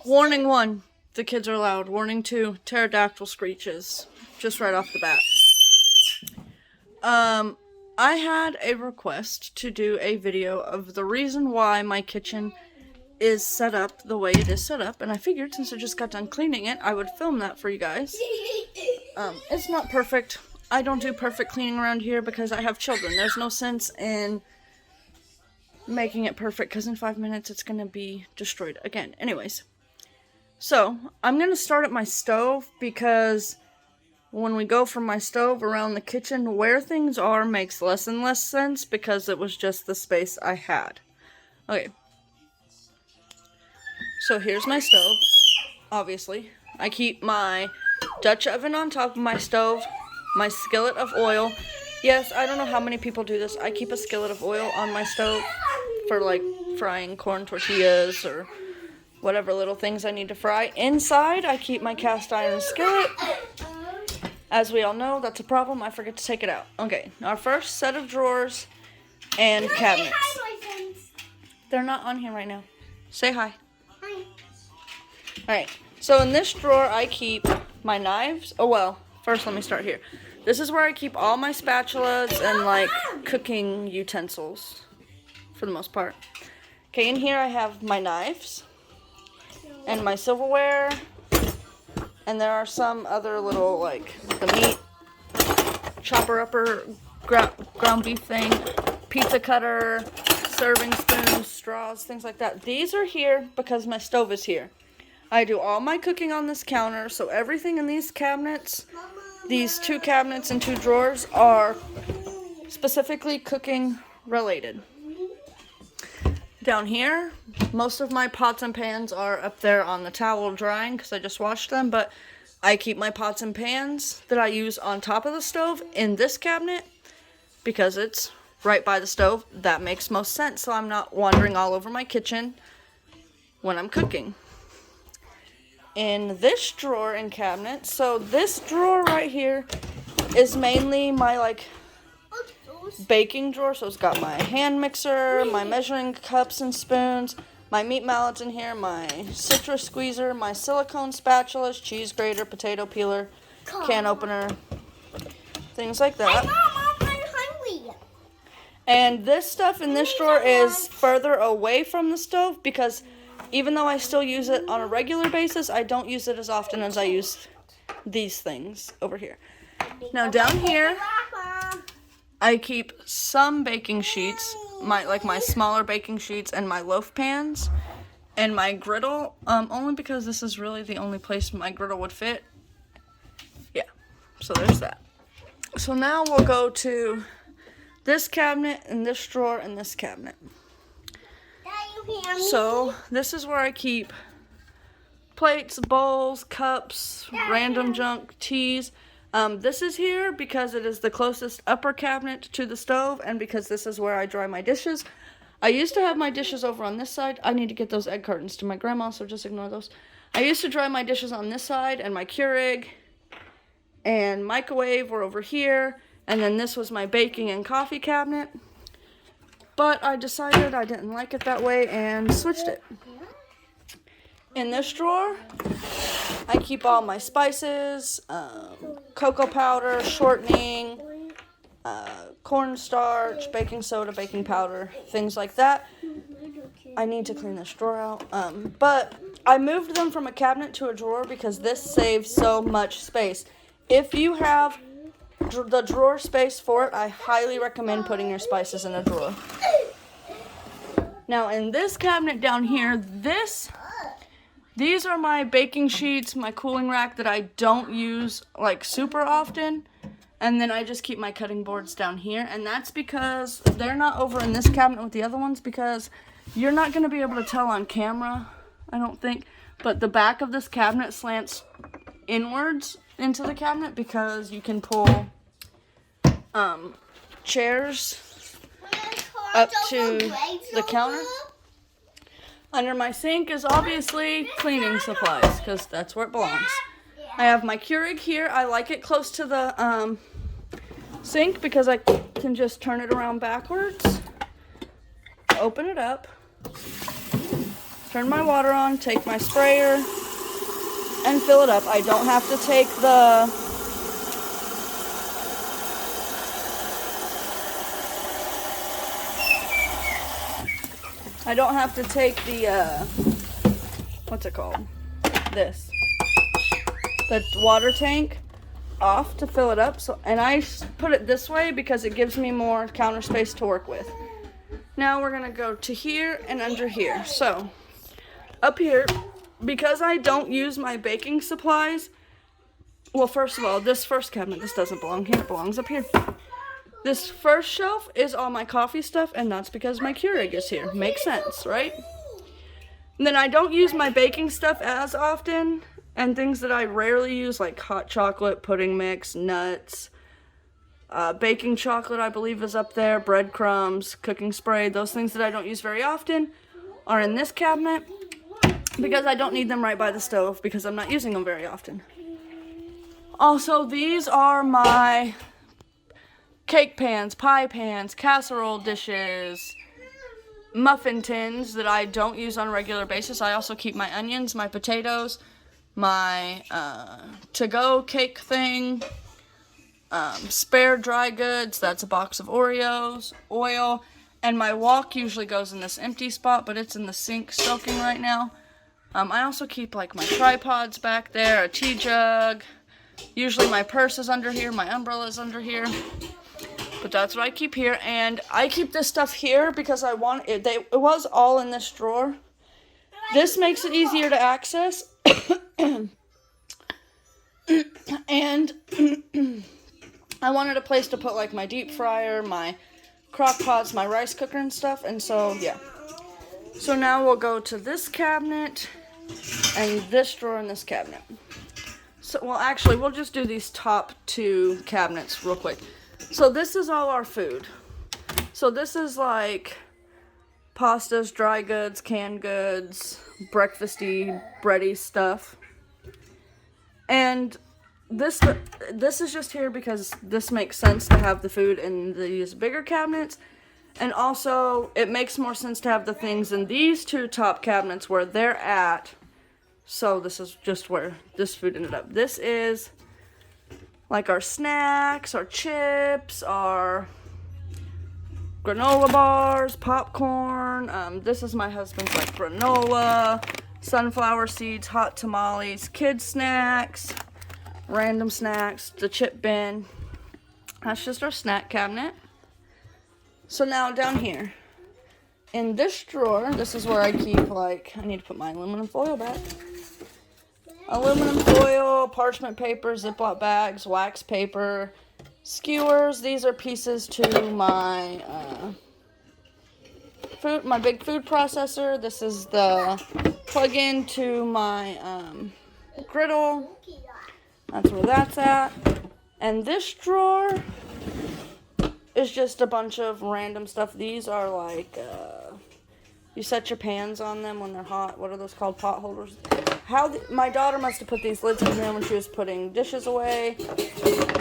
Warning 1, the kids are loud. Warning 2, pterodactyl screeches. Just right off the bat. I had a request to do a video of the reason why my kitchen is set up the way it is set up, and I figured since I just got done cleaning it, I would film that for you guys. It's not perfect. I don't do perfect cleaning around here because I have children. There's no sense in making it perfect because in 5 minutes it's going to be destroyed again. Anyways, so I'm going to start at my stove because when we go from my stove around the kitchen, where things are makes less and less sense because it was just the space I had. Okay. So here's my stove, obviously. I keep my Dutch oven on top of my stove, my skillet of oil. Yes, I don't know how many people do this. I keep a skillet of oil on my stove for like frying corn tortillas or whatever little things I need to fry. Inside, I keep my cast iron skillet. As we all know, that's a problem. I forget to take it out. Okay, our first set of drawers and cabinets. They're not on here right now. Say hi. Alright, so in this drawer I keep my knives. Oh well, first let me start here. This is where I keep all my spatulas and like cooking utensils for the most part. Okay, in here I have my knives and my silverware, and there are some other little like the meat chopper upper ground beef thing, pizza cutter, serving spoons, straws, things like that. These are here because my stove is here. I do all my cooking on this counter, so everything in these cabinets, these 2 cabinets and 2 drawers, are specifically cooking related. Down here, most of my pots and pans are up there on the towel drying because I just washed them, but I keep my pots and pans that I use on top of the stove in this cabinet because it's right by the stove. That makes most sense, so I'm not wandering all over my kitchen when I'm cooking. In this drawer and cabinet, so this drawer right here is mainly my like baking drawer, so it's got my hand mixer, my measuring cups and spoons, my meat mallets in here, my citrus squeezer, my silicone spatulas, cheese grater, potato peeler, can opener, things like that. Hey, Mom, I'm hungry. And this stuff in this drawer is further away from the stove because even though I still use it on a regular basis, I don't use it as often as I use these things over here. Now down here, I keep some baking sheets, my smaller baking sheets and my loaf pans and my griddle, only because this is really the only place my griddle would fit. Yeah, so there's that. So now we'll go to this cabinet and this drawer and this cabinet. So this is where I keep plates, bowls, cups, random junk, teas. This is here because it is the closest upper cabinet to the stove and because this is where I dry my dishes. I used to have my dishes over on this side. I need to get those egg cartons to my grandma, so just ignore those. I used to dry my dishes on this side, and my Keurig and microwave were over here, and then this was my baking and coffee cabinet. But I decided I didn't like it that way and switched it. In this drawer, I keep all my spices, cocoa powder, shortening, cornstarch, baking soda, baking powder, things like that. I need to clean this drawer out. But I moved them from a cabinet to a drawer because this saves so much space. If you have the drawer space for it, I highly recommend putting your spices in a drawer. Now in this cabinet down here, these are my baking sheets, my cooling rack that I don't use like super often, and then I just keep my cutting boards down here, and that's because they're not over in this cabinet with the other ones because you're not going to be able to tell on camera, I don't think, but the back of this cabinet slants inwards into the cabinet because you can pull chairs up to the counter. Under my sink is obviously cleaning supplies because that's where it belongs. I have my Keurig here. I like it close to the sink because I can just turn it around backwards, open it up, turn my water on, take my sprayer, and fill it up. I don't have to take the what's it called? The water tank off to fill it up. So, and I put it this way because it gives me more counter space to work with. Now we're gonna go to here and under here. So up here, because I don't use my baking supplies, well, first of all, this first cabinet, this doesn't belong here, it belongs up here. This first shelf is all my coffee stuff, and that's because my Keurig is here. Makes sense, right? And then I don't use my baking stuff as often, and things that I rarely use, like hot chocolate, pudding mix, nuts, baking chocolate, I believe, is up there, breadcrumbs, cooking spray. Those things that I don't use very often are in this cabinet because I don't need them right by the stove because I'm not using them very often. Also, these are my cake pans, pie pans, casserole dishes, muffin tins that I don't use on a regular basis. I also keep my onions, my potatoes, my to-go cake thing, spare dry goods, that's a box of Oreos, oil, and my wok usually goes in this empty spot, but it's in the sink soaking right now. I also keep like my tripods back there, a tea jug, usually my purse is under here, my umbrella is under here, but that's what I keep here. And I keep this stuff here because I want it, it was all in this drawer. This makes it easier to access. And I wanted a place to put like my deep fryer, my crock pots, my rice cooker and stuff, and so yeah. So now we'll go to this cabinet and this drawer in this cabinet. So, well, actually, we'll just do these top two cabinets real quick. So this is all our food. So this is like pastas, dry goods, canned goods, breakfasty, bready stuff. And this is just here because this makes sense to have the food in these bigger cabinets. And also, it makes more sense to have the things in these two top cabinets where they're at. So this is just where this food ended up. This is like our snacks, our chips, our granola bars, popcorn. This is my husband's like granola, sunflower seeds, hot tamales, kids snacks, random snacks, the chip bin. That's just our snack cabinet. So now down here, in this drawer, this is where I keep like, I need to put my aluminum foil back. Aluminum foil, parchment paper, Ziploc bags, wax paper, skewers. These are pieces to my my big food processor. This is the plug-in to my griddle. That's where that's at. And this drawer is just a bunch of random stuff. These are like, you set your pans on them when they're hot. What are those called? Potholders. My daughter must have put these lids in there when she was putting dishes away.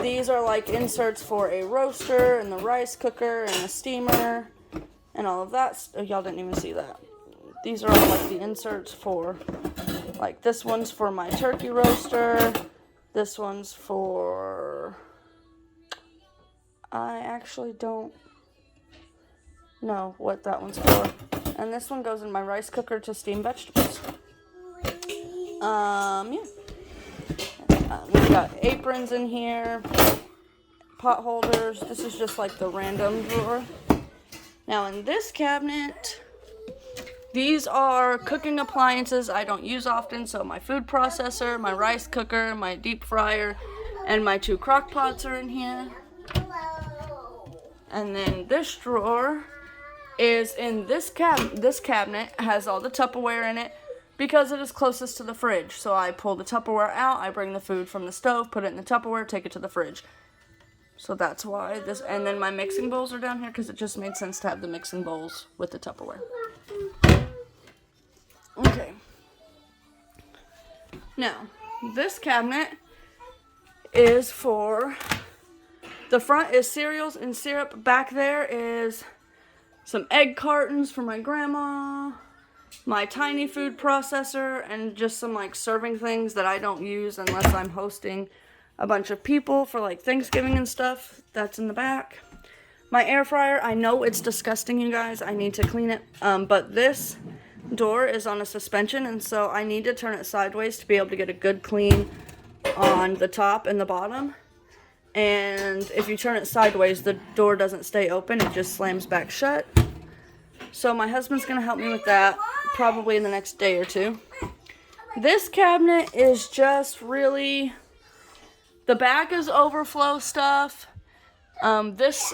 These are like inserts for a roaster and the rice cooker and a steamer and all of that. Oh, y'all didn't even see that. These are all like the inserts for, like this one's for my turkey roaster. This one's for, I actually don't know what that one's for. And this one goes in my rice cooker to steam vegetables. Yeah. We've got aprons in here, pot holders. This is just like the random drawer. Now in this cabinet, these are cooking appliances I don't use often. So my food processor, my rice cooker, my deep fryer, and my 2 crock pots are in here. And then this drawer is in this cabinet. This cabinet has all the Tupperware in it because it is closest to the fridge. So I pull the Tupperware out, I bring the food from the stove, put it in the Tupperware, take it to the fridge. So that's why this, and then my mixing bowls are down here because it just made sense to have the mixing bowls with the Tupperware. Okay. Now, this cabinet is for, the front is cereals and syrup. Back there is some egg cartons for my grandma. my tiny food processor, and just some like serving things that I don't use unless I'm hosting a bunch of people for like Thanksgiving and stuff. That's in the back. My air fryer, I know it's disgusting, you guys. I need to clean it. But this door is on a suspension, and so I need to turn it sideways to be able to get a good clean on the top and the bottom. And if you turn it sideways, the door doesn't stay open. It just slams back shut. So my husband's going to help me with that probably in the next day or two. This cabinet is just really... The back is overflow stuff. This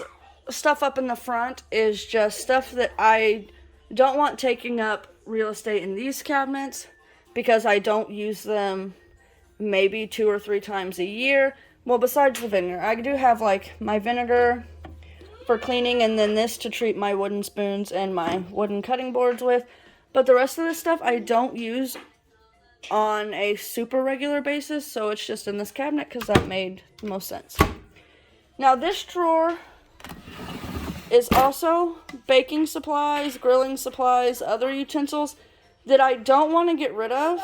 stuff up in the front is just stuff that I don't want taking up real estate in these cabinets because I don't use them maybe 2 or 3 times a year. Well, besides the vinegar, I do have like my vinegar for cleaning and then this to treat my wooden spoons and my wooden cutting boards with. But the rest of this stuff I don't use on a super regular basis, so it's just in this cabinet because that made the most sense. Now this drawer is also baking supplies, grilling supplies, other utensils that I don't want to get rid of.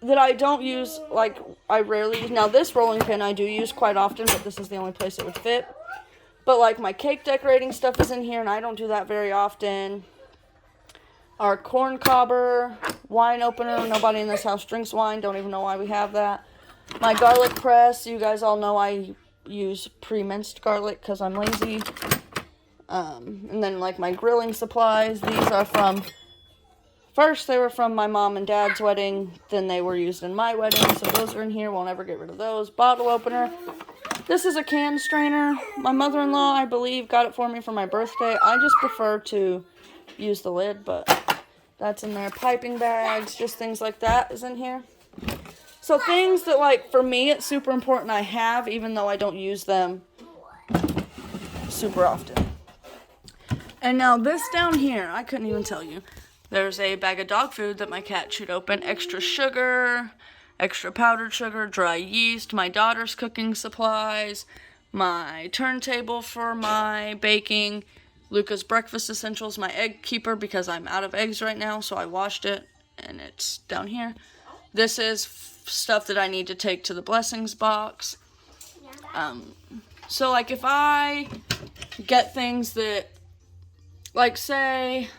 That I don't use, like, I rarely use. Now, this rolling pin I do use quite often, but this is the only place it would fit. But, like, my cake decorating stuff is in here, and I don't do that very often. Our corn cobber, wine opener. Nobody in this house drinks wine. Don't even know why we have that. My garlic press. You guys all know I use pre-minced garlic because I'm lazy. And then, like, my grilling supplies. These are from... First, they were from my mom and dad's wedding. Then they were used in my wedding. So those are in here. Won't ever get rid of those. Bottle opener. This is a can strainer. My mother-in-law, I believe, got it for me for my birthday. I just prefer to use the lid, but that's in there. Piping bags, just things like that is in here. So things that, like, for me, it's super important I have, even though I don't use them super often. And now this down here, I couldn't even tell you. There's a bag of dog food that my cat chewed open. Extra sugar, extra powdered sugar, dry yeast, my daughter's cooking supplies, my turntable for my baking, Luca's breakfast essentials, my egg keeper because I'm out of eggs right now, so I washed it, and it's down here. This is stuff that I need to take to the blessings box. So, like, if I get things that, like, say...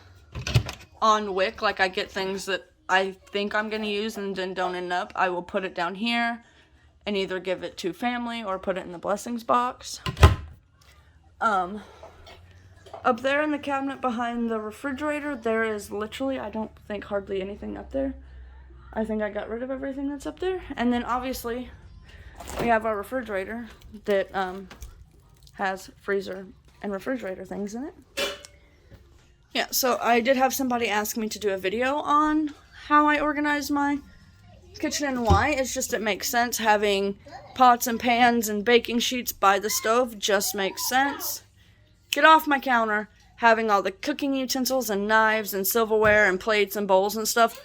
on Wick, like I get things that I think I'm going to use and then don't end up, I will put it down here and either give it to family or put it in the blessings box. Up there in the cabinet behind the refrigerator, there is literally, I don't think hardly anything up there. I think I got rid of everything that's up there. And then obviously we have our refrigerator that has freezer and refrigerator things in it. Yeah, so I did have somebody ask me to do a video on how I organize my kitchen and why. It's just it makes sense. Having pots and pans and baking sheets by the stove just makes sense. Get off my counter. Having all the cooking utensils and knives and silverware and plates and bowls and stuff.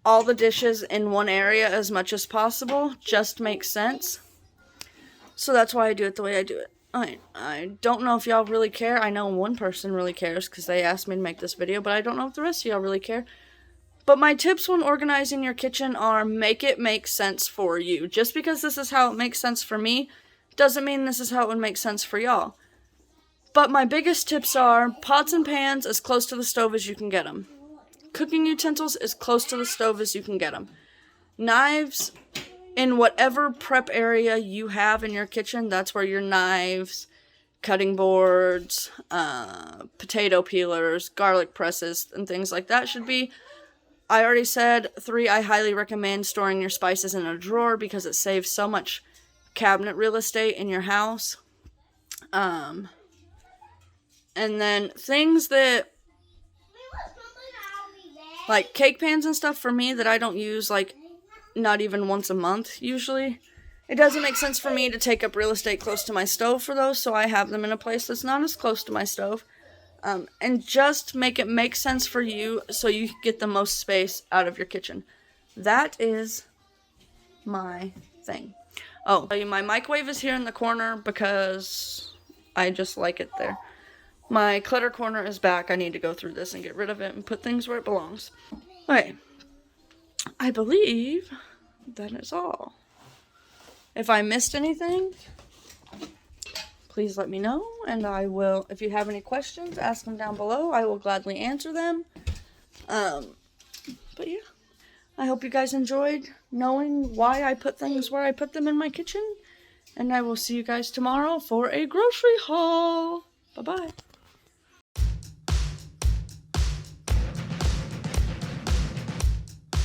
All the dishes in one area as much as possible just makes sense. So that's why I do it the way I do it. I don't know if y'all really care. I know one person really cares because they asked me to make this video, but I don't know if the rest of y'all really care. But my tips when organizing your kitchen are make it make sense for you. Just because this is how it makes sense for me doesn't mean this is how it would make sense for y'all. But my biggest tips are pots and pans as close to the stove as you can get them. Cooking utensils as close to the stove as you can get them. Knives... in whatever prep area you have in your kitchen, that's where your knives, cutting boards, potato peelers, garlic presses, and things like that should be. I already said 3, I highly recommend storing your spices in a drawer because it saves so much cabinet real estate in your house. And then things that, like cake pans and stuff for me that I don't use, like, not even once a month, usually. It doesn't make sense for me to take up real estate close to my stove for those, so I have them in a place that's not as close to my stove. And just make it make sense for you so you get the most space out of your kitchen. That is my thing. Oh, my microwave is here in the corner because I just like it there. My clutter corner is back. I need to go through this and get rid of it and put things where it belongs. Okay. I believe that is all. If I missed anything, please let me know, and I will, if you have any questions, ask them down below. I will gladly answer them. But yeah, I hope you guys enjoyed knowing why I put things where I put them in my kitchen, and I will see you guys tomorrow for a grocery haul. Bye-bye.